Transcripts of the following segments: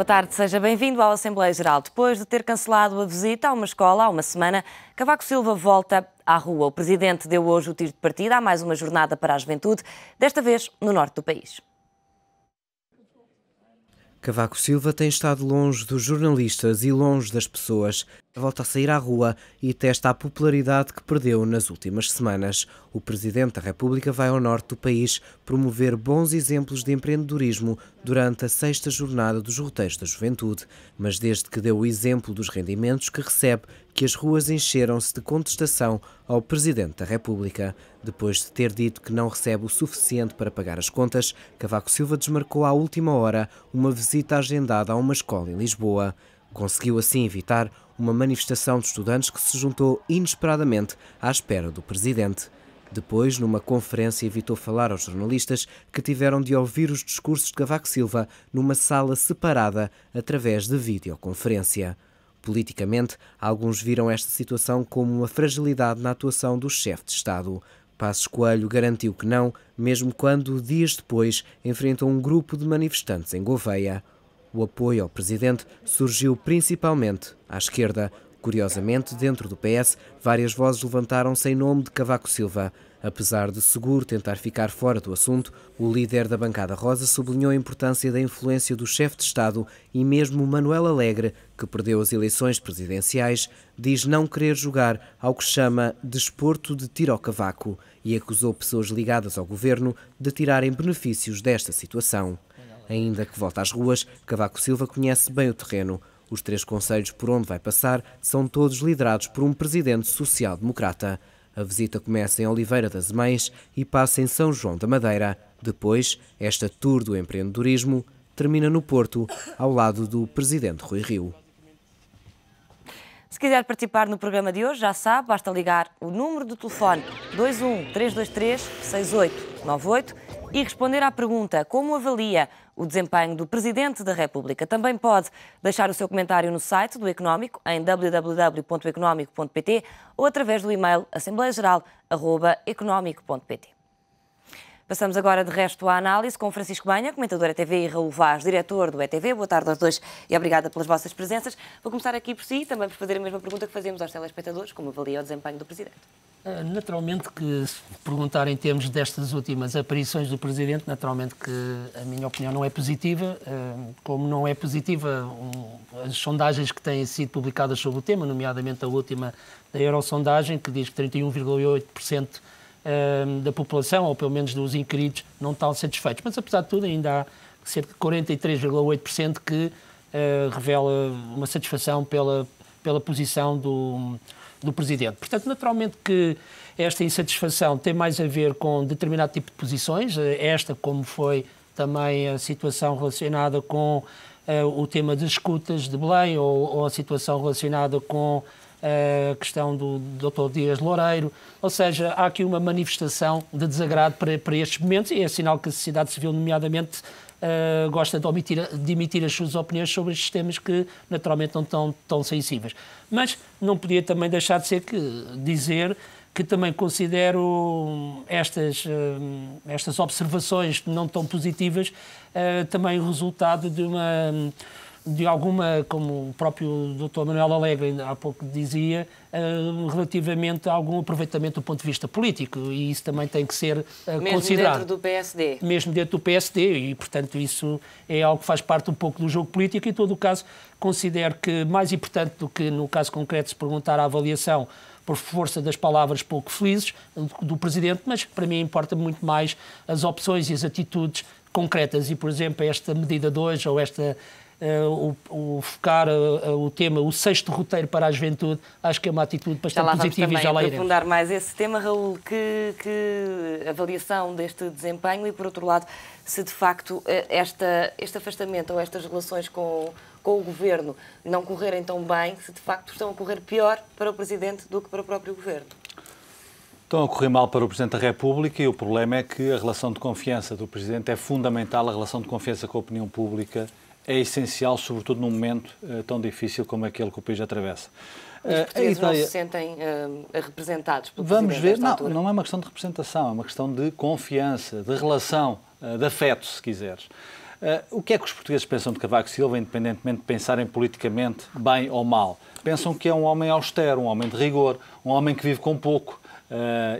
tarde, seja bem-vindo à Assembleia Geral. Depois de ter cancelado a visita a uma escola há uma semana, Cavaco Silva volta à rua. O Presidente deu hoje o tiro de partida a mais uma jornada para a juventude, desta vez no norte do país. Cavaco Silva tem estado longe dos jornalistas e longe das pessoas. Volta a sair à rua e testa a popularidade que perdeu nas últimas semanas. O Presidente da República vai ao norte do país promover bons exemplos de empreendedorismo durante a 6ª Jornada dos Roteiros da Juventude. Mas desde que deu o exemplo dos rendimentos que recebe, que as ruas encheram-se de contestação ao Presidente da República. Depois de ter dito que não recebe o suficiente para pagar as contas, Cavaco Silva desmarcou à última hora uma visita agendada a uma escola em Lisboa. Conseguiu assim evitar uma manifestação de estudantes que se juntou inesperadamente à espera do Presidente. Depois, numa conferência, evitou falar aos jornalistas que tiveram de ouvir os discursos de Cavaco Silva numa sala separada através de videoconferência. Politicamente, alguns viram esta situação como uma fragilidade na atuação do chefe de Estado. Passos Coelho garantiu que não, mesmo quando, dias depois, enfrentou um grupo de manifestantes em Gouveia. O apoio ao Presidente surgiu principalmente à esquerda. Curiosamente, dentro do PS, várias vozes levantaram-se em nome de Cavaco Silva. Apesar de Seguro tentar ficar fora do assunto, o líder da bancada rosa sublinhou a importância da influência do chefe de Estado e mesmo Manuel Alegre, que perdeu as eleições presidenciais, diz não querer jogar ao que chama desporto de tiro ao cavaco e acusou pessoas ligadas ao governo de tirarem benefícios desta situação. Ainda que volte às ruas, Cavaco Silva conhece bem o terreno. Os 3 concelhos por onde vai passar são todos liderados por um presidente social-democrata. A visita começa em Oliveira das Mães e passa em São João da Madeira. Depois, esta tour do empreendedorismo termina no Porto, ao lado do presidente Rui Rio. Se quiser participar no programa de hoje, já sabe, basta ligar o número do telefone 21 323 6898 e responder à pergunta como avalia o desempenho do Presidente da República. Também pode deixar o seu comentário no site do Económico, em www.económico.pt ou através do e-mail assembleiageral@económico.pt. Passamos agora, de resto, à análise com Francisco Banha, comentador ETV, e Raul Vaz, diretor do ETV. Boa tarde aos dois e obrigada pelas vossas presenças. Vou começar aqui por si, também por fazer a mesma pergunta que fazíamos aos telespectadores, como avalia o desempenho do Presidente. Naturalmente que, se perguntar em termos destas últimas aparições do Presidente, naturalmente que a minha opinião não é positiva, como não é positiva as sondagens que têm sido publicadas sobre o tema, nomeadamente a última da Eurosondagem, que diz que 31,8% da população, ou pelo menos dos inquiridos, não estão satisfeitos. Mas, apesar de tudo, ainda há cerca de 43,8% que revela uma satisfação pela posição do Presidente. Portanto, naturalmente que esta insatisfação tem mais a ver com determinado tipo de posições, esta como foi também a situação relacionada com o tema das escutas de Belém ou a situação relacionada com a questão do Dr. Dias Loureiro, ou seja, há aqui uma manifestação de desagrado para estes momentos e é sinal que a sociedade civil, nomeadamente, gosta de emitir as suas opiniões sobre estes temas que naturalmente não estão tão sensíveis. Mas não podia também deixar de dizer que também considero estas observações não tão positivas também o resultado de alguma, como o próprio Dr. Manuel Alegre há pouco dizia, relativamente a algum aproveitamento do ponto de vista político, e isso também tem que ser considerado. Mesmo dentro do PSD? Mesmo dentro do PSD, e portanto isso é algo que faz parte um pouco do jogo político. Em todo o caso, considero que mais importante do que no caso concreto se perguntar a avaliação por força das palavras pouco felizes do Presidente, mas para mim importa muito mais as opções e as atitudes concretas, e por exemplo esta medida de hoje, ou focar o tema, o 6º roteiro para a juventude, acho que é uma atitude bastante positiva e já lá iremos. Aprofundar mais esse tema, Raul, que avaliação deste desempenho e, por outro lado, se de facto este afastamento ou estas relações com o Governo não correrem tão bem, se de facto estão a correr pior para o Presidente do que para o próprio Governo. Estão a correr mal para o Presidente da República e o problema é que a relação de confiança do Presidente é fundamental, a relação de confiança com a opinião pública é essencial, sobretudo num momento tão difícil como aquele que o país atravessa. Os portugueses não se sentem representados pelo Vamos Presidente ver, não é uma questão de representação, é uma questão de confiança, de relação, de afeto, se quiseres. O que é que os portugueses pensam de Cavaco Silva, independentemente de pensarem politicamente bem ou mal? Pensam que é um homem austero, um homem de rigor, um homem que vive com pouco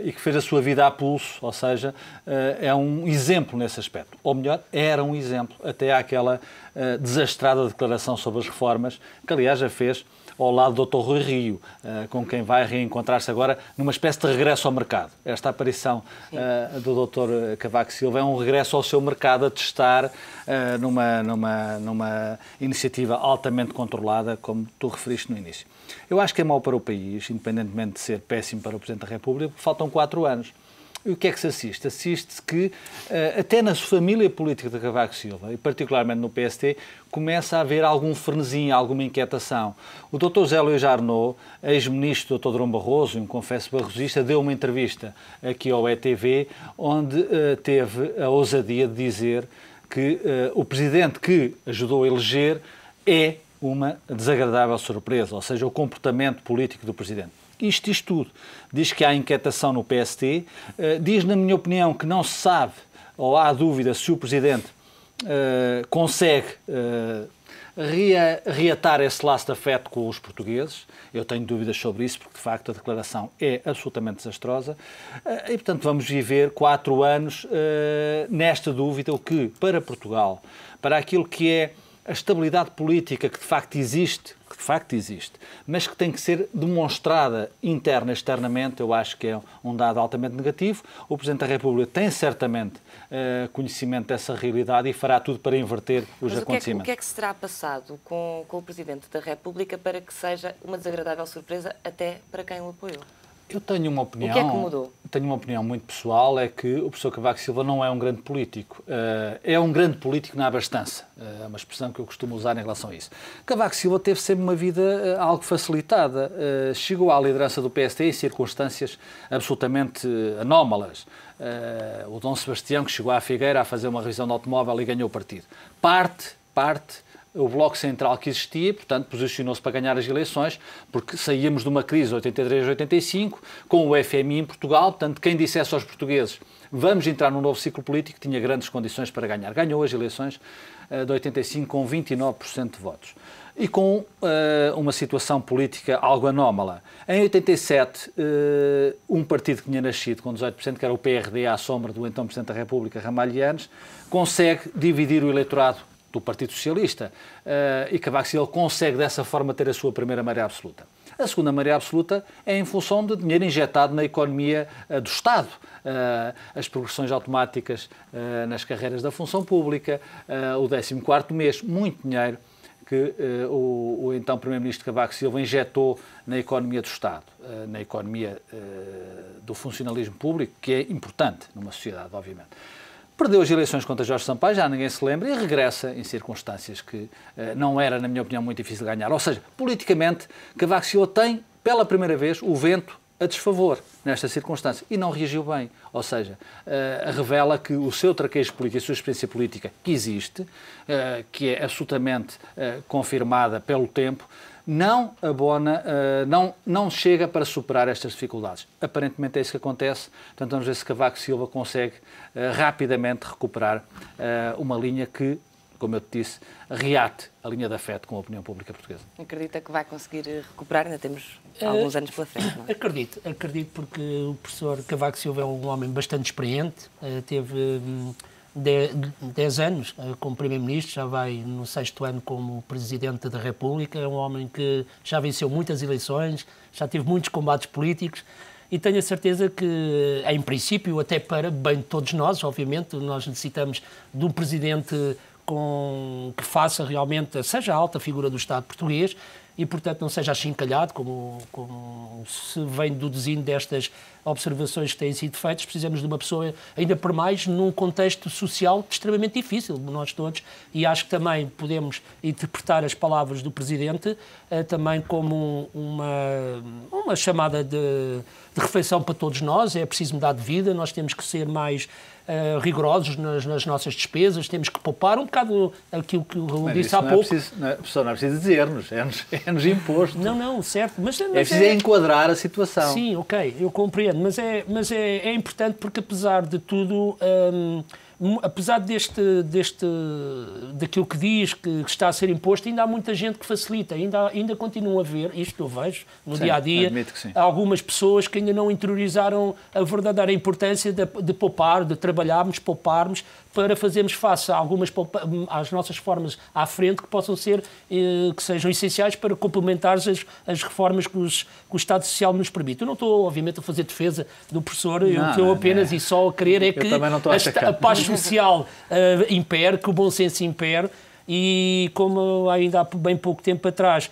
e que fez a sua vida a pulso, ou seja, é um exemplo nesse aspecto. Ou melhor, era um exemplo, até àquela desastrada declaração sobre as reformas, que aliás já fez ao lado do Dr. Rui Rio, com quem vai reencontrar-se agora numa espécie de regresso ao mercado. Esta aparição do Dr. Cavaco Silva é um regresso ao seu mercado a testar numa iniciativa altamente controlada, como tu referiste no início. Eu acho que é mau para o país, independentemente de ser péssimo para o Presidente da República, porque faltam 4 anos. E o que é que se assiste? Assiste-se que, até na família política de Cavaco Silva, e particularmente no PST, começa a haver algum frenesim, alguma inquietação. O Dr. José Luís Arnaud, ex-ministro do Dr. Durão Barroso, um confesso barrosista, deu uma entrevista aqui ao ETV, onde teve a ousadia de dizer que o presidente que ajudou a eleger é uma desagradável surpresa, ou seja, o comportamento político do presidente. Isto diz tudo. Diz que há inquietação no PST, diz, na minha opinião, que não se sabe, ou há dúvida, se o Presidente consegue reatar esse laço de afeto com os portugueses. Eu tenho dúvidas sobre isso, porque, de facto, a declaração é absolutamente desastrosa. E, portanto, vamos viver 4 anos nesta dúvida, o que, para Portugal, para aquilo que é a estabilidade política que de facto existe, mas que tem que ser demonstrada interna e externamente, eu acho que é um dado altamente negativo. O Presidente da República tem certamente conhecimento dessa realidade e fará tudo para inverter os acontecimentos. O que é que se terá passado com o Presidente da República para que seja uma desagradável surpresa até para quem o apoiou? Eu tenho uma opinião. O que é que mudou? Tenho uma opinião muito pessoal, é que o professor Cavaco Silva não é um grande político. É um grande político na abastança. É uma expressão que eu costumo usar em relação a isso. Cavaco Silva teve sempre uma vida algo facilitada. Chegou à liderança do PST em circunstâncias absolutamente anómalas. O Dom Sebastião, que chegou à Figueira a fazer uma revisão de automóvel e ganhou o partido. Parte o Bloco Central que existia, portanto, posicionou-se para ganhar as eleições, porque saíamos de uma crise de 83-85, com o FMI em Portugal, portanto, quem dissesse aos portugueses vamos entrar num novo ciclo político, tinha grandes condições para ganhar. Ganhou as eleições de 85 com 29% de votos. E com uma situação política algo anómala. Em 87, um partido que tinha nascido com 18%, que era o PRD, à sombra do então Presidente da República, Ramalhianes, consegue dividir o eleitorado do Partido Socialista, e Cavaco Silva consegue dessa forma ter a sua primeira maioria absoluta. A segunda maioria absoluta é em função de dinheiro injetado na economia do Estado, as progressões automáticas nas carreiras da função pública, o 14º mês, muito dinheiro que o então Primeiro-Ministro Cavaco Silva injetou na economia do Estado, na economia do funcionalismo público, que é importante numa sociedade, obviamente. Perdeu as eleições contra Jorge Sampaio, já ninguém se lembra, e regressa em circunstâncias que não era, na minha opinião, muito difícil de ganhar. Ou seja, politicamente, Cavaco Silva tem, pela primeira vez, o vento a desfavor nesta circunstância e não reagiu bem. Ou seja, revela que o seu traquejo político, a sua experiência política, que existe, que é absolutamente confirmada pelo tempo, não abona, não chega para superar estas dificuldades. Aparentemente é isso que acontece, portanto vamos ver se Cavaco Silva consegue rapidamente recuperar uma linha que, como eu te disse, reate a linha de afeto com a opinião pública portuguesa. Acredita que vai conseguir recuperar? Ainda temos alguns anos pela frente, não é? Acredito porque o professor Cavaco Silva é um homem bastante experiente, teve 10 anos como Primeiro-Ministro, já vai no 6º ano como Presidente da República, é um homem que já venceu muitas eleições, já teve muitos combates políticos e tenho a certeza que, em princípio, até para bem de todos nós, obviamente, nós necessitamos de um Presidente que faça realmente, seja a alta figura do Estado português e, portanto, não seja achincalhado, como se vem deduzindo destas observações que têm sido feitas. Precisamos de uma pessoa, ainda por mais, num contexto social extremamente difícil, nós todos, e acho que também podemos interpretar as palavras do Presidente também como uma chamada de reflexão para todos nós. É preciso mudar de vida, nós temos que ser mais rigorosos nas nossas despesas, temos que poupar um bocado aquilo que eu disse há pouco. Professor, não é preciso dizer-nos, é-nos imposto. Não, certo. Mas é preciso enquadrar a situação. Sim, ok, eu compreendo, mas é importante porque, apesar de tudo, apesar daquilo que diz, que está a ser imposto, ainda há muita gente que facilita, ainda continua a ver, isto eu vejo no dia-a-dia, algumas pessoas que ainda não interiorizaram a verdadeira importância de poupar, de trabalharmos, pouparmos, para fazermos face às nossas reformas à frente que possam ser, que sejam essenciais para complementar as reformas que o Estado Social nos permite. Eu não estou, obviamente, a fazer defesa do professor, eu apenas e só a querer é que a paz social impere, que o bom senso impere, e como ainda há bem pouco tempo atrás,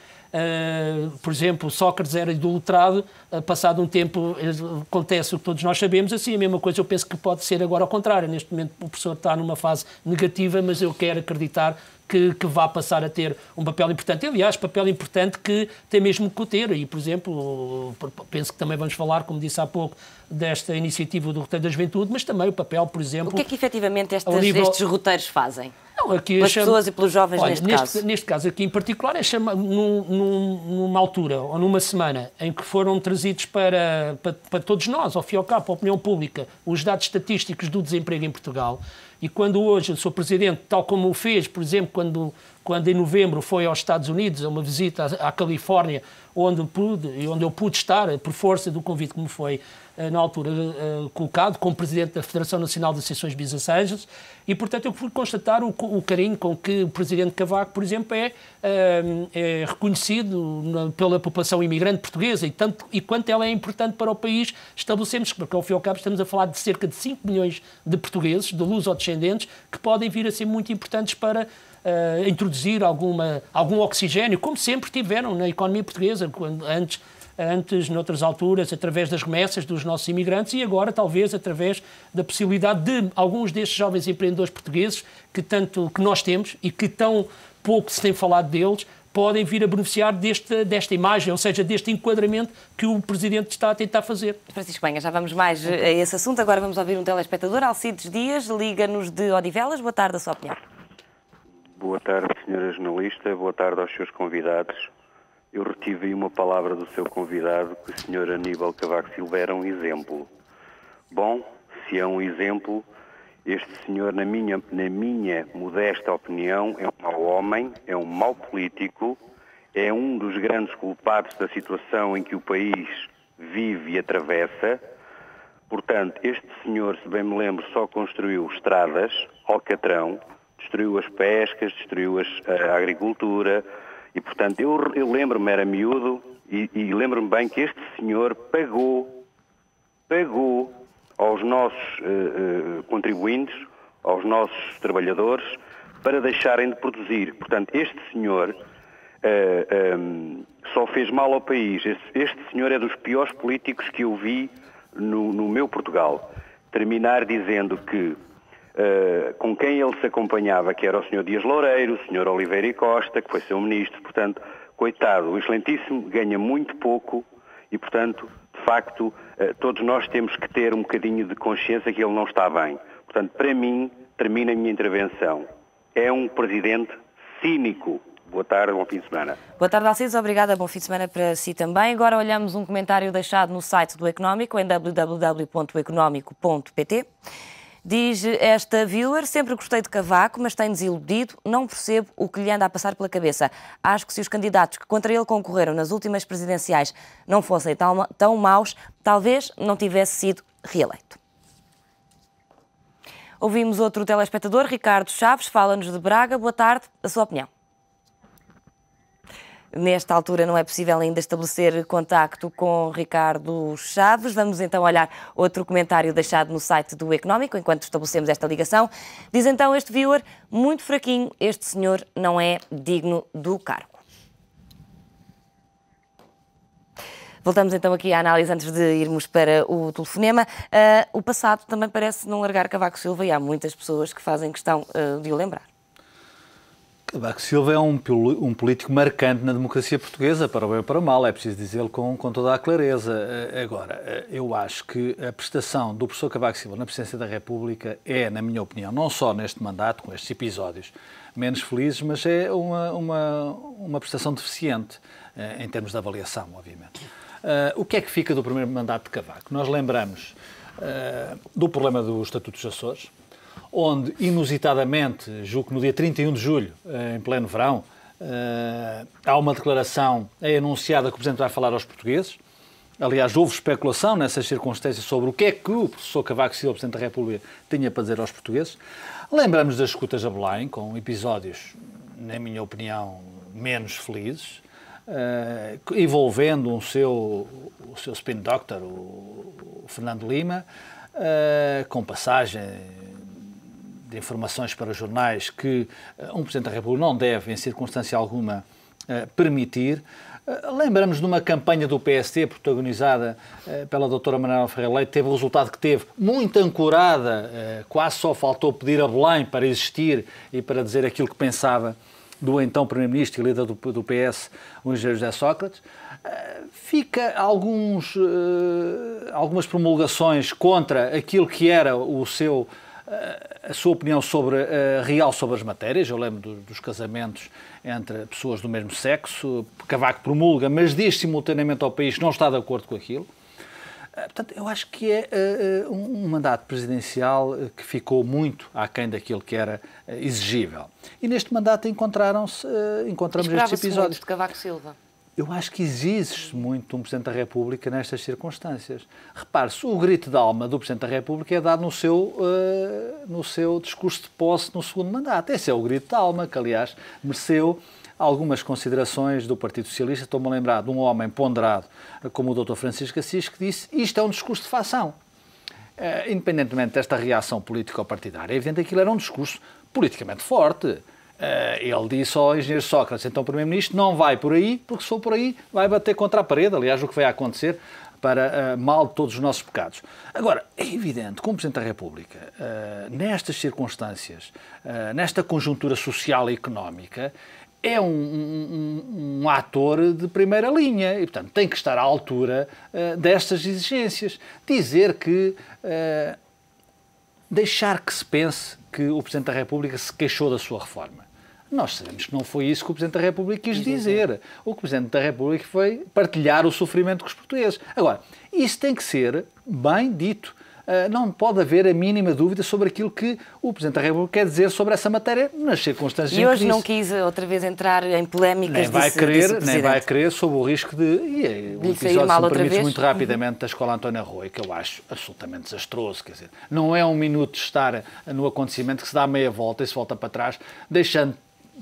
por exemplo, Sócrates era idolatrado, passado um tempo acontece o que todos nós sabemos, assim a mesma coisa eu penso que pode ser agora ao contrário. Neste momento o professor está numa fase negativa, mas eu quero acreditar que vá passar a ter um papel importante. Aliás, papel importante que tem mesmo que ter. E, por exemplo, penso que também vamos falar, como disse há pouco, desta iniciativa do Roteiro da Juventude, mas também o papel, por exemplo... O que é que efetivamente estes roteiros fazem? Não, aqui pelas pessoas e pelos jovens, olha, neste caso. Neste caso aqui em particular, numa altura ou numa semana em que foram trazidos para todos nós, ao fim e ao cabo, para a opinião pública, os dados estatísticos do desemprego em Portugal. E quando hoje o Sr. Presidente, tal como o fez, por exemplo, quando em novembro foi aos Estados Unidos, a uma visita à Califórnia, onde eu pude estar, por força do convite que me foi na altura colocado, como Presidente da Federação Nacional de Associações Business Angels, e, portanto, eu fui constatar o carinho com que o Presidente Cavaco, por exemplo, é reconhecido pela população imigrante portuguesa e quanto ela é importante para o país. Estabelecemos, porque ao fim e ao cabo estamos a falar de cerca de 5 milhões de portugueses, de luso-descendentes, que podem vir a ser muito importantes para introduzir algum oxigênio, como sempre tiveram na economia portuguesa, antes, noutras alturas, através das remessas dos nossos imigrantes e agora, talvez, através da possibilidade de alguns destes jovens empreendedores portugueses que nós temos e que tão pouco se tem falado deles, podem vir a beneficiar desta imagem, ou seja, deste enquadramento que o Presidente está a tentar fazer. Francisco Penha, já vamos mais a esse assunto. Agora vamos ouvir um telespectador, Alcides Dias, liga-nos de Odivelas. Boa tarde, a sua opinião. Boa tarde, senhora jornalista. Boa tarde aos seus convidados. Eu retive aí uma palavra do seu convidado, que o Sr. Aníbal Cavaco Silva era um exemplo. Bom, se é um exemplo, este senhor, na minha modesta opinião, é um mau homem, é um mau político, é um dos grandes culpados da situação em que o país vive e atravessa. Portanto, este senhor, se bem me lembro, só construiu estradas, alcatrão, destruiu as pescas, destruiu a agricultura. E, portanto, eu lembro-me, era miúdo, e lembro-me bem que este senhor pagou aos nossos contribuintes, aos nossos trabalhadores, para deixarem de produzir. Portanto, este senhor só fez mal ao país. Este senhor é dos piores políticos que eu vi no meu Portugal. Terminar dizendo que com quem ele se acompanhava, que era o Sr. Dias Loureiro, o Sr. Oliveira e Costa, que foi seu ministro, portanto, coitado, o excelentíssimo ganha muito pouco e, portanto, de facto, todos nós temos que ter um bocadinho de consciência que ele não está bem. Portanto, para mim, termina a minha intervenção. É um presidente cínico. Boa tarde, bom fim de semana. Boa tarde, Alcides. Obrigada, bom fim de semana para si também. Agora olhamos um comentário deixado no site do Económico, em www.económico.pt. Diz esta viewer: sempre gostei de Cavaco, mas tem desiludido, não percebo o que lhe anda a passar pela cabeça. Acho que se os candidatos que contra ele concorreram nas últimas presidenciais não fossem tão maus, talvez não tivesse sido reeleito. Ouvimos outro telespectador, Ricardo Chaves, fala-nos de Braga. Boa tarde, a sua opinião. Nesta altura não é possível ainda estabelecer contacto com Ricardo Chaves. Vamos então olhar outro comentário deixado no site do Económico, enquanto estabelecemos esta ligação. Diz então este viewer: muito fraquinho, este senhor não é digno do cargo. Voltamos então aqui à análise antes de irmos para o telefonema. O passado também parece não largar Cavaco Silva e há muitas pessoas que fazem questão de o lembrar. Cavaco Silva é um político marcante na democracia portuguesa, para o bem ou para o mal, é preciso dizê-lo com toda a clareza. Agora, eu acho que a prestação do professor Cavaco Silva na presidência da República é, na minha opinião, não só neste mandato, com estes episódios menos felizes, mas é uma prestação deficiente em termos de avaliação, obviamente. O que é que fica do primeiro mandato de Cavaco? Nós lembramos do problema do Estatuto dos Açores, onde, inusitadamente, julgo que no dia 31 de julho, em pleno verão, há uma declaração anunciada que o Presidente vai falar aos portugueses. Aliás, houve especulação nessas circunstâncias sobre o que é que o professor Cavaco Silva, Presidente da República, tinha para dizer aos portugueses. Lembramos das escutas a Belém, com episódios, na minha opinião, menos felizes, envolvendo o seu spin doctor, o Fernando Lima, com passagem de informações para os jornais que um Presidente da República não deve, em circunstância alguma, permitir. Lembramos de uma campanha do PST protagonizada pela doutora Manuela Ferreira Leite, teve o resultado que teve, muito ancorada, quase só faltou pedir a Belém para existir e para dizer aquilo que pensava do então Primeiro-Ministro e líder do PS, o engenheiro José Sócrates. Fica algumas promulgações contra aquilo que era a sua opinião real sobre as matérias. Eu lembro dos casamentos entre pessoas do mesmo sexo. Cavaco promulga, mas diz simultaneamente ao país que não está de acordo com aquilo. Portanto, eu acho que é um mandato presidencial que ficou muito aquém daquilo que era exigível. E neste mandato encontramos estes episódios. Muito de Cavaco Silva. Eu acho que exige-se muito um Presidente da República nestas circunstâncias. Repare-se, o grito de alma do Presidente da República é dado no seu discurso de posse no segundo mandato. Esse é o grito de alma, que, aliás, mereceu algumas considerações do Partido Socialista. Estou-me a lembrar de um homem ponderado como o Dr. Francisco Assis, que disse: isto é um discurso de facção. Independentemente desta reação político-partidária, é evidente que aquilo era um discurso politicamente forte. Ele disse ao engenheiro Sócrates, então Primeiro-Ministro, não vai por aí, porque se for por aí vai bater contra a parede. Aliás, o que vai acontecer para mal de todos os nossos pecados. Agora, é evidente que um Presidente da República, nestas circunstâncias, nesta conjuntura social e económica, é um ator de primeira linha e, portanto, tem que estar à altura destas exigências. Dizer que... deixar que se pense que o Presidente da República se queixou da sua reforma. Nós sabemos que não foi isso que o Presidente da República quis dizer. O que o Presidente da República foi partilhar o sofrimento com os portugueses. Agora, isso tem que ser bem dito. Não pode haver a mínima dúvida sobre aquilo que o Presidente da República quer dizer sobre essa matéria nas circunstâncias em que disse. E hoje não quis outra vez entrar em polémicas. Nem vai querer sob o risco de... o episódio, se me permite, muito rapidamente, da Escola António Arroio, que eu acho absolutamente desastroso. Quer dizer, não é um minuto de estar no acontecimento que se dá meia volta e se volta para trás, deixando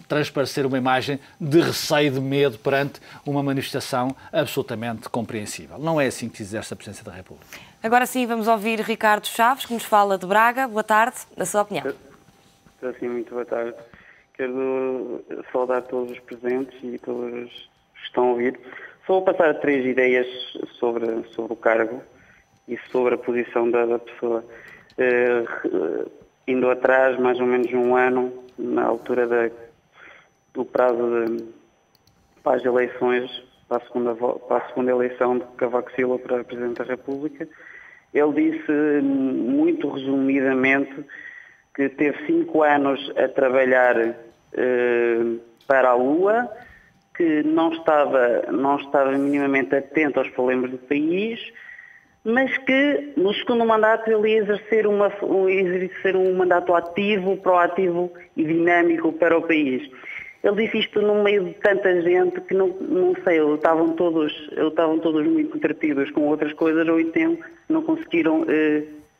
transparecer uma imagem de receio, de medo perante uma manifestação absolutamente compreensível. Não é assim que se exerce a Presidência da República. Agora sim, vamos ouvir Ricardo Chaves, que nos fala de Braga. Boa tarde, na sua opinião. Sim, muito boa tarde. Quero saudar todos os presentes e todos os que estão a ouvir. Só vou passar 3 ideias sobre o cargo e sobre a posição da pessoa. Indo atrás, mais ou menos um ano, na altura do prazo para as eleições, para a segunda eleição de Cavaco Silva para Presidente da República, ele disse, muito resumidamente, que teve 5 anos a trabalhar para a Lua, que não estava minimamente atento aos problemas do país, mas que no segundo mandato ele ia exercer um mandato ativo, proativo e dinâmico para o país. Ele disse isto no meio de tanta gente que não sei, estavam todos muito entretidos com outras coisas ou então não conseguiram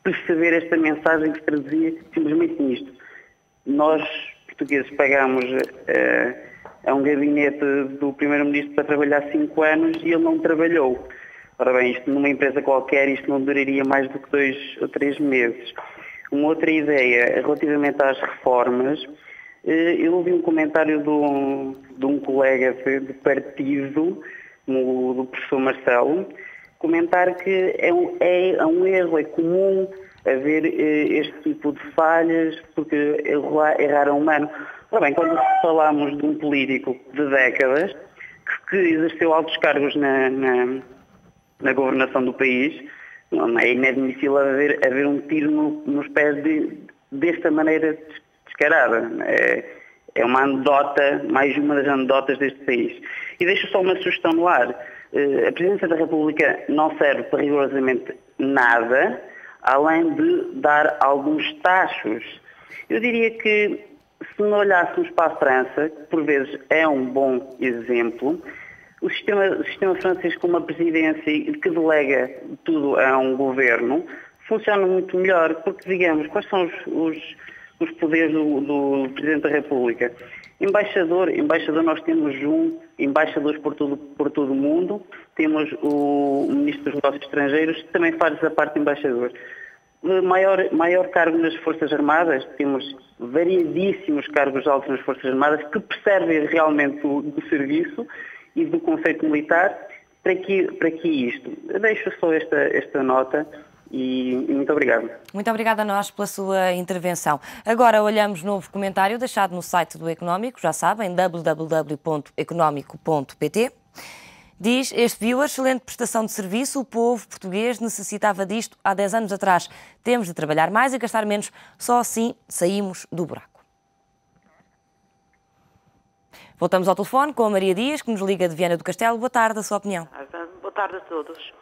perceber esta mensagem que se traduzia simplesmente nisto. Nós, portugueses, pagamos a um gabinete do Primeiro-Ministro para trabalhar 5 anos e ele não trabalhou. Ora bem, isto numa empresa qualquer, isto não duraria mais do que 2 ou 3 meses. Uma outra ideia, relativamente às reformas, eu ouvi um comentário de um colega de partido, do professor Marcelo, comentar que é um erro, é comum haver este tipo de falhas, porque errar é humano. Ora bem, quando falamos de um político de décadas, que exerceu altos cargos na governação do país, não é inadmissível haver um tiro nos pés desta maneira descarada. É uma anedota, mais uma das anedotas deste país. E deixo só uma sugestão no ar. A Presidência da República não serve para rigorosamente nada, além de dar alguns tachos Eu diria que, se não olhássemos para a França, que por vezes é um bom exemplo, o sistema francês com uma presidência que delega tudo a um governo funciona muito melhor, porque, digamos, quais são os poderes do Presidente da República? Embaixador nós temos embaixadores por todo o mundo, temos o Ministro dos Negócios Estrangeiros, que também faz essa parte de embaixador. Maior cargo nas Forças Armadas, temos variedíssimos cargos altos nas Forças Armadas que percebem realmente do serviço e do conceito militar. Para que isto? Eu deixo só esta nota. E muito obrigado. Muito obrigada a nós pela sua intervenção. Agora olhamos novo comentário deixado no site do Económico, já sabem, www.económico.pt. Diz, este viewer, excelente prestação de serviço, o povo português necessitava disto há 10 anos atrás. Temos de trabalhar mais e gastar menos, só assim saímos do buraco. Voltamos ao telefone com a Maria Dias, que nos liga de Viana do Castelo. Boa tarde, a sua opinião. Boa tarde a todos.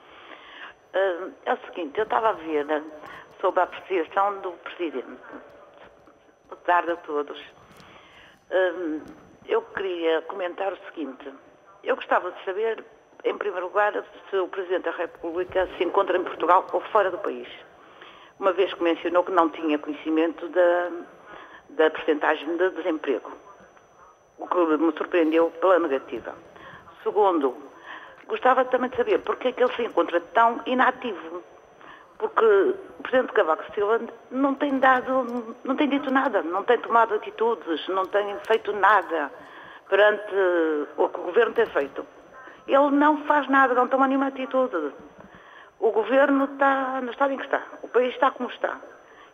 É o seguinte, eu estava a ver sobre a apreciação do Presidente. Boa tarde a todos. Eu queria comentar o seguinte. Eu gostava de saber, em primeiro lugar, se o Presidente da República se encontra em Portugal ou fora do país. Uma vez que mencionou que não tinha conhecimento da percentagem de desemprego, o que me surpreendeu pela negativa. Segundo, gostava também de saber porque é que ele se encontra tão inativo. Porque o Presidente Cavaco Silva não tem dito nada, não tem tomado atitudes, não tem feito nada perante o que o Governo tem feito. Ele não faz nada, não toma nenhuma atitude. O Governo está no estado em que está, o país está como está.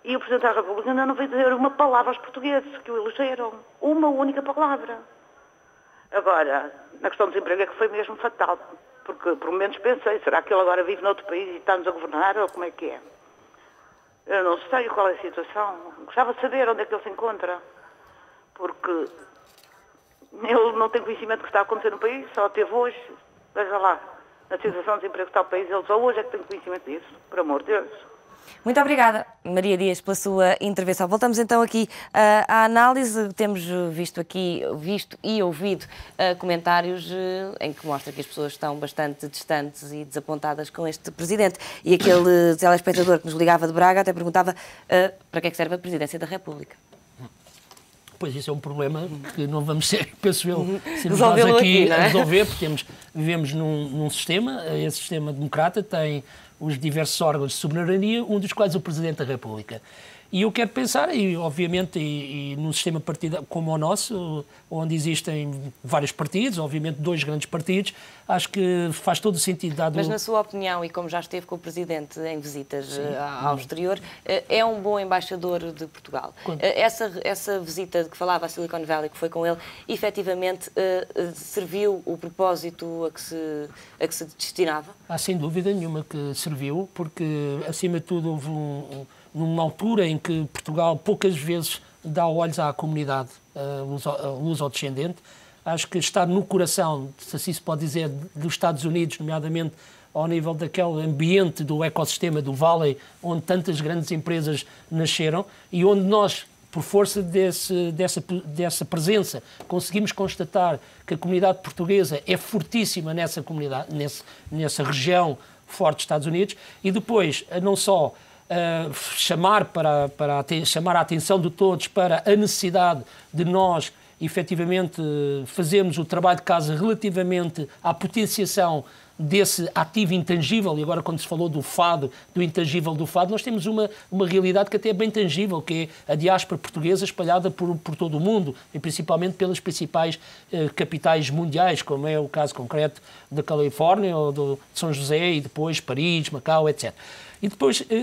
E o Presidente da República ainda não veio dizer uma palavra aos portugueses que o elegeram. Uma única palavra. Agora, na questão do desemprego é que foi mesmo fatal. Porque por momentos pensei, será que ele agora vive noutro país e está-nos a governar ou como é que é? Eu não sei qual é a situação. Gostava de saber onde é que ele se encontra. Porque ele não tem conhecimento do que está a acontecer no país, só teve hoje, veja lá, na situação de desemprego que está o país, ele só hoje é que tem conhecimento disso, por amor de Deus. Muito obrigada, Maria Dias, pela sua intervenção. Voltamos então aqui à análise. Temos visto e ouvido comentários em que mostra que as pessoas estão bastante distantes e desapontadas com este Presidente. E aquele telespectador que nos ligava de Braga até perguntava para que é que serve a Presidência da República. Pois isso é um problema que não vamos ser, penso eu, resolvê-lo aqui, não é? A resolver, porque vivemos num sistema, esse sistema democrata tem os diversos órgãos de soberania, um dos quais o Presidente da República. E eu quero pensar, e obviamente, num sistema partidário como o nosso, onde existem vários partidos, obviamente 2 grandes partidos, acho que faz todo o sentido dado... Mas na sua opinião, e como já esteve com o Presidente em visitas ao exterior, é um bom embaixador de Portugal? Essa visita de que falava a Silicon Valley, que foi com ele, efetivamente serviu o propósito a que se destinava? Há sem dúvida nenhuma que serviu, porque acima de tudo houve numa altura em que Portugal poucas vezes dá olhos à comunidade luso-descendente. Acho que estar no coração, se assim se pode dizer, dos Estados Unidos, nomeadamente ao nível daquele ambiente do ecossistema do Valley, onde tantas grandes empresas nasceram e onde nós, por força dessa presença, conseguimos constatar que a comunidade portuguesa é fortíssima nessa comunidade, nessa região forte dos Estados Unidos, e depois, não só chamar a atenção de todos para a necessidade de nós, efetivamente, fazermos o trabalho de casa relativamente à potenciação desse ativo intangível, e agora quando se falou do fado, do intangível do fado, nós temos uma realidade que até é bem tangível, que é a diáspora portuguesa espalhada por todo o mundo, e principalmente pelas principais capitais mundiais, como é o caso concreto da Califórnia, ou de São José, e depois Paris, Macau, etc.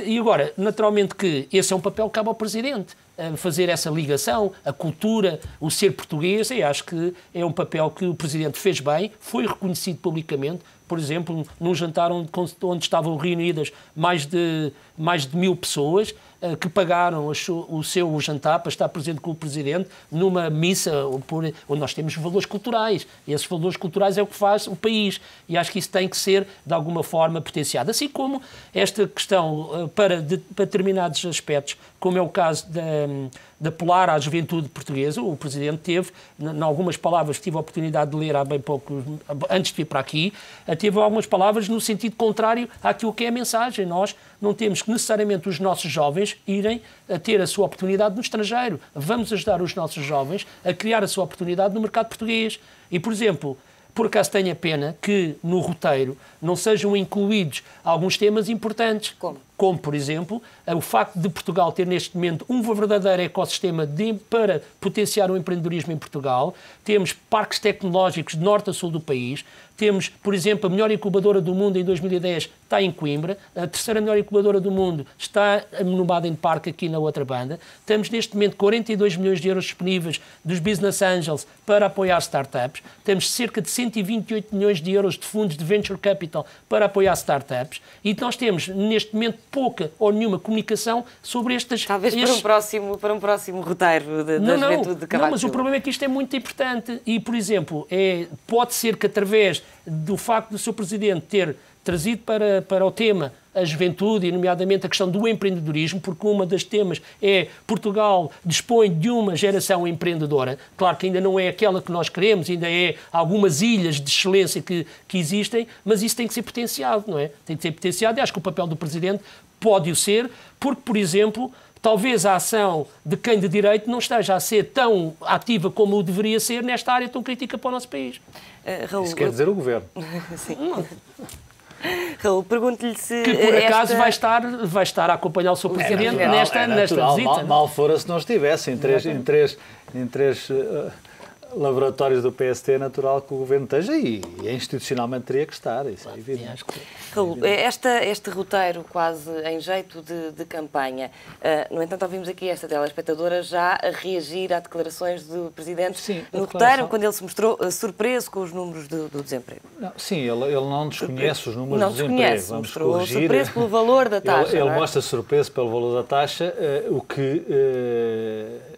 E agora, naturalmente que esse é um papel que cabe ao Presidente, fazer essa ligação, a cultura, o ser português, e acho que é um papel que o Presidente fez bem, foi reconhecido publicamente, por exemplo, num jantar onde estavam reunidas mais de 1000 pessoas, que pagaram o seu jantar para estar presente com o Presidente numa missa onde nós temos valores culturais. E esses valores culturais é o que faz o país. E acho que isso tem que ser, de alguma forma, potenciado. Assim como esta questão, para determinados aspectos, como é o caso de apelar à juventude portuguesa, o Presidente teve, em algumas palavras que tive a oportunidade de ler há bem pouco, antes de vir para aqui, teve algumas palavras no sentido contrário àquilo que é a mensagem. Nós não temos que necessariamente os nossos jovens irem a ter a sua oportunidade no estrangeiro. Vamos ajudar os nossos jovens a criar a sua oportunidade no mercado português. E, por exemplo, por acaso tenho a pena que no roteiro não sejam incluídos alguns temas importantes. Como, por exemplo, o facto de Portugal ter neste momento um verdadeiro ecossistema para potenciar o empreendedorismo em Portugal. Temos parques tecnológicos de norte a sul do país. Temos, por exemplo, a melhor incubadora do mundo em 2010 está em Coimbra. A terceira melhor incubadora do mundo está no Baden Park, aqui na outra banda. Temos neste momento 42 milhões de euros disponíveis dos Business Angels para apoiar startups. Temos cerca de 128 milhões de euros de fundos de Venture Capital para apoiar startups. E nós temos, neste momento, pouca ou nenhuma comunicação sobre estas... Talvez para um próximo roteiro da juventude de Cavaco Silva. Não, mas o problema é que isto é muito importante. E, por exemplo, pode ser que através do facto do Sr. Presidente ter trazido para o tema a juventude, e nomeadamente a questão do empreendedorismo, porque uma das temas é Portugal dispõe de uma geração empreendedora. Claro que ainda não é aquela que nós queremos, ainda é algumas ilhas de excelência que existem, mas isso tem que ser potenciado, não é? Tem que ser potenciado e acho que o papel do Presidente pode o ser, porque, por exemplo, talvez a ação de quem de direito não esteja a ser tão ativa como o deveria ser nesta área tão crítica para o nosso país. Raul, isso quer dizer o Governo. Sim. Raul, pergunto-lhe se... Que por acaso vai estar a acompanhar o Sr. Presidente nesta visita. Mal fora se não estivesse em três laboratórios do PST, é natural que o Governo esteja e institucionalmente teria que estar, isso é evidente. Raul, este roteiro quase em jeito de campanha, no entanto ouvimos aqui esta telespectadora já a reagir a declarações do Presidente no roteiro, quando ele se mostrou surpreso com os números do desemprego. Não, sim, ele não desconhece os números do desemprego. Vamos corrigir. Surpreso pelo valor da taxa. Ele mostra surpreso pelo valor da taxa, o que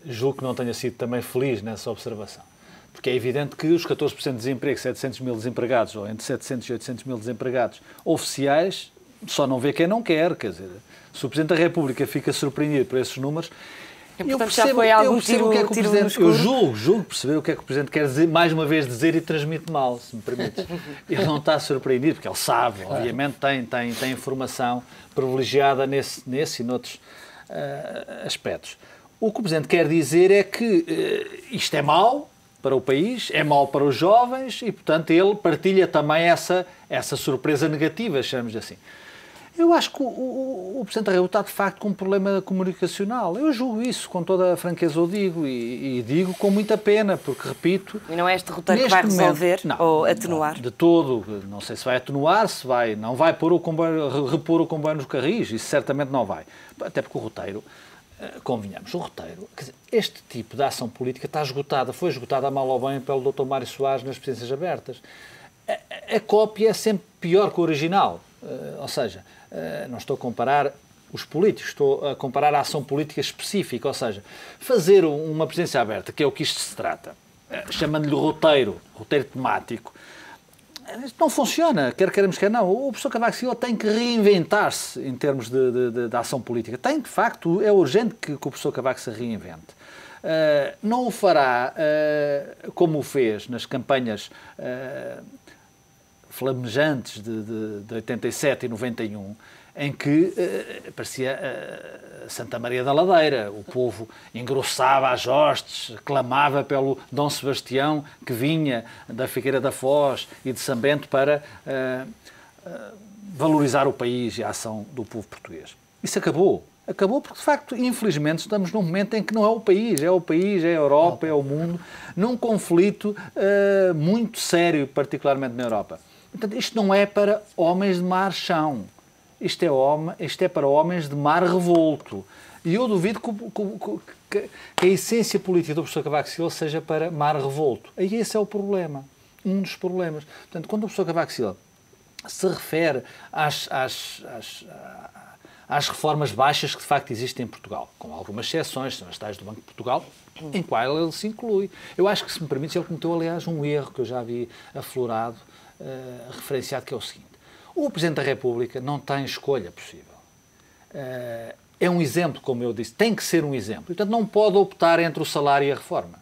julgo que não tenha sido também feliz nessa observação. Porque é evidente que os 14% de desemprego, 700 mil desempregados, ou entre 700 e 800 mil desempregados oficiais, só não vê quem não quer. Quer dizer, se o Presidente da República fica surpreendido por esses números, eu percebo eu julgo perceber o que é que o Presidente quer dizer, mais uma vez dizer e transmite mal, se me permite. Ele não está surpreendido, porque ele sabe, obviamente tem informação privilegiada nesse e noutros aspectos. O que o Presidente quer dizer é que isto é mau para o país, é mau para os jovens e, portanto, ele partilha também essa surpresa negativa, chamamos assim. Eu acho que o Presidente da República está, de facto, com um problema comunicacional. Eu julgo isso, com toda a franqueza o digo, e digo com muita pena, porque, repito... E não é este roteiro que vai resolver ou atenuar? Não, de todo. Não sei se vai atenuar, não vai repor o comboio nos carris, isso certamente não vai. Até porque o roteiro... Convenhamos, o roteiro, quer dizer, este tipo de ação política está esgotada, foi esgotada a mal ou bem pelo Dr. Mário Soares nas presidências abertas. A cópia é sempre pior que o original, ou seja, não estou a comparar os políticos, estou a comparar a ação política específica, ou seja, fazer uma presidência aberta, que é o que isto se trata, chamando-lhe roteiro temático, isto não funciona, quer queremos, quer não. O professor Cavaco Silva tem que reinventar-se em termos de ação política. Tem, de facto, é urgente que o professor Cavaco se reinvente. Não o fará como o fez nas campanhas flamejantes de 87 e 91, em que parecia Santa Maria da Ladeira. O povo engrossava as hostes, clamava pelo Dom Sebastião, que vinha da Figueira da Foz e de São Bento para valorizar o país e a ação do povo português. Isso acabou. Acabou porque, de facto, infelizmente, estamos num momento em que não é o país, é a Europa, é o mundo, num conflito muito sério, particularmente na Europa. Portanto, isto não é para homens de mar chão. Isto é para homens de mar revolto. E eu duvido que a essência política do professor Cavaco Silva seja para mar revolto. E esse é o problema. Um dos problemas. Portanto, quando o professor Cavaco Silva se refere às reformas baixas que de facto existem em Portugal, com algumas exceções, são as tais do Banco de Portugal, em qual ele se inclui. Eu acho que, se me permite, ele cometeu, aliás, um erro que eu já vi aflorado, referenciado, que é o seguinte: o Presidente da República não tem escolha possível. É um exemplo, como eu disse, tem que ser um exemplo. Portanto, não pode optar entre o salário e a reforma.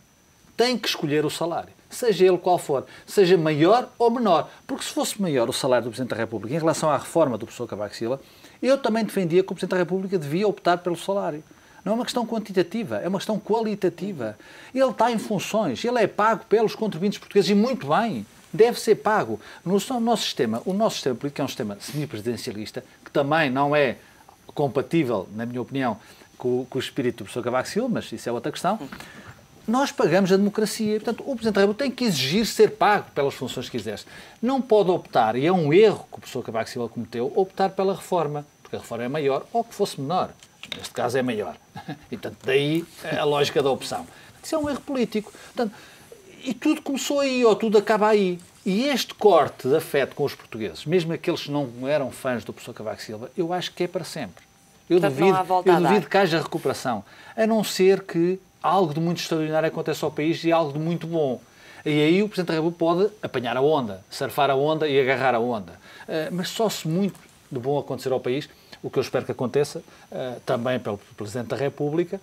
Tem que escolher o salário, seja ele qual for, seja maior ou menor. Porque se fosse maior o salário do Presidente da República em relação à reforma do professor Cavaco Silva, eu também defendia que o Presidente da República devia optar pelo salário. Não é uma questão quantitativa, é uma questão qualitativa. Ele está em funções, ele é pago pelos contribuintes portugueses, e muito bem, deve ser pago. O nosso sistema político é um sistema semipresidencialista, que também não é compatível, na minha opinião, com o espírito do professor Cavaco Silva, mas isso é outra questão. Nós pagamos a democracia. Portanto, o Presidente da República tem que exigir ser pago pelas funções que exerce. Não pode optar, e é um erro que o professor Cavaco Silva cometeu, optar pela reforma, porque a reforma é maior, ou que fosse menor. Neste caso é maior. E, portanto, daí a lógica da opção. Isso é um erro político. Portanto, e tudo começou aí, ou tudo acaba aí. E este corte de afeto com os portugueses, mesmo aqueles que não eram fãs do professor Cavaco Silva, eu acho que é para sempre. Eu duvido que haja recuperação, a não ser que algo de muito extraordinário aconteça ao país e algo de muito bom. E aí o Presidente da República pode apanhar a onda, surfar a onda e agarrar a onda. Mas só se muito de bom acontecer ao país, o que eu espero que aconteça, também pelo Presidente da República,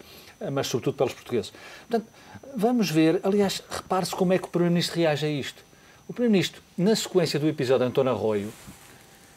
mas sobretudo pelos portugueses. Portanto, vamos ver, aliás, repare-se como é que o Primeiro-Ministro reage a isto. O Primeiro-Ministro, na sequência do episódio de António Arroio,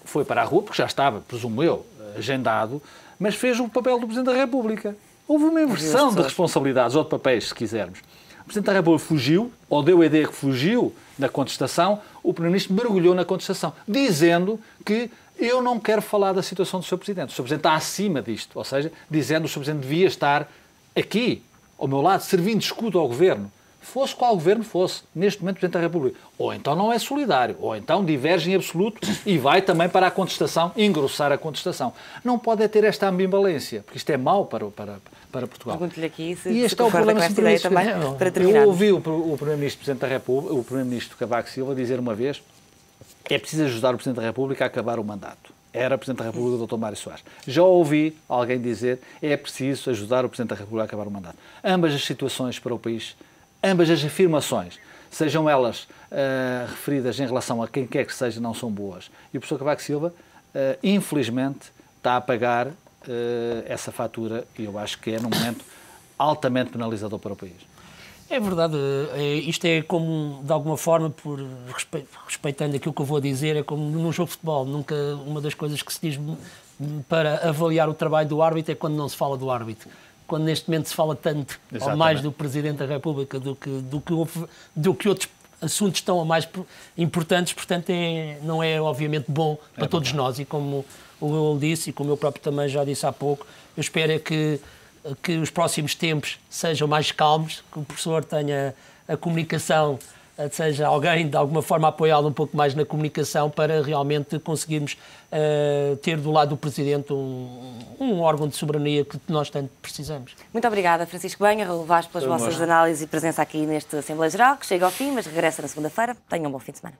foi para a rua, porque já estava, presumo eu, agendado, mas fez o papel do Presidente da República. Houve uma inversão de responsabilidades, ou de papéis, se quisermos. O Presidente da República fugiu, ou deu a ideia que fugiu da contestação, o Primeiro-Ministro mergulhou na contestação, dizendo que eu não quero falar da situação do Sr. Presidente. O Sr. Presidente está acima disto, ou seja, dizendo que o Sr. Presidente devia estar aqui, ao meu lado, servindo de escudo ao Governo. Fosse qual governo fosse, neste momento, Presidente da República. Ou então não é solidário, ou então diverge em absoluto e vai também para a contestação, engrossar a contestação. Não pode ter esta ambivalência, porque isto é mau para Portugal. Pergunto-lhe aqui se e este é o problema ideia também, para terminar. Eu ouvi o Primeiro-Ministro, Presidente da República, o Primeiro-Ministro Cavaco Silva, dizer uma vez que é preciso ajudar o Presidente da República a acabar o mandato. Era o Presidente da República, o Dr. Mário Soares. Já ouvi alguém dizer que é preciso ajudar o Presidente da República a acabar o mandato. Ambas as situações para o país, ambas as afirmações, sejam elas referidas em relação a quem quer que seja, não são boas. E o professor Cavaco Silva, infelizmente, está a pagar essa fatura, e eu acho que é, num momento, altamente penalizador para o país. É verdade, isto é como, de alguma forma, respeitando aquilo que eu vou dizer, é como num jogo de futebol. Nunca, uma das coisas que se diz para avaliar o trabalho do árbitro é quando não se fala do árbitro. Quando neste momento se fala tanto, ou mais, do Presidente da República do que outros assuntos tão mais importantes, portanto não é obviamente bom para todos nós. E como o Raul disse, e como eu próprio também já disse há pouco, eu espero é que os próximos tempos sejam mais calmos, que o professor tenha a comunicação, seja alguém de alguma forma apoiá-lo um pouco mais na comunicação, para realmente conseguirmos ter do lado do Presidente um órgão de soberania que nós tanto precisamos. Muito obrigada, Francisco Banha, Raul Vaz, pelas vossas análises e presença aqui neste Assembleia Geral, que chega ao fim, mas regressa na segunda-feira. Tenham um bom fim de semana.